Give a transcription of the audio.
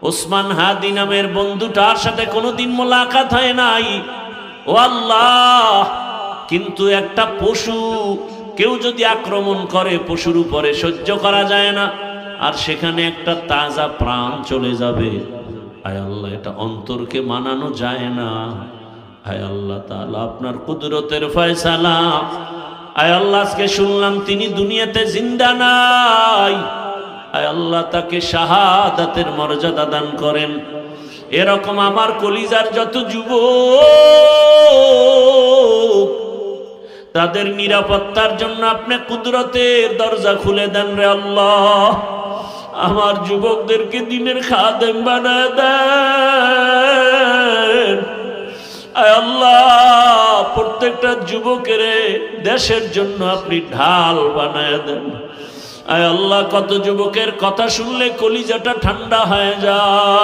ওসমান হাদি নামের বন্ধুটার সাথে কোনোদিন মোলাকাত হয় নাই। ও আল্লাহ, কিন্তু একটা পশু কেউ যদি আক্রমণ করে পশুর উপরে সহ্য করা যায় না, আর সেখানে একটা তাজা প্রাণ চলে যাবে। আয় আল্লাহ, এটা অন্তরকে মানানো যায় না। আয় আল্লাহ তাআলা, আপনার কুদরতের ফয়সালা। আয় আল্লাহ, আজকে শুনলাম তিনি দুনিয়াতে জিন্দা নাই। আয় আল্লাহ, তাকে শাহাদাতের মর্যাদা দান করেন। এরকম আমার কলিজার যত যুবক, তাদের নিরাপত্তার জন্য আপনি কুদরতের দরজা খুলে দেন রে আল্লাহ। আমার যুবকদেরকে দিনের খাদেম বানায় দেন। আয় আল্লাহ, প্রত্যেকটা যুবকের দেশের জন্য আপনি ঢাল বানায় দেন। আয় আল্লাহ, কত যুবকের কথা শুনলে কলিজাটা ঠান্ডা হয়ে যায়।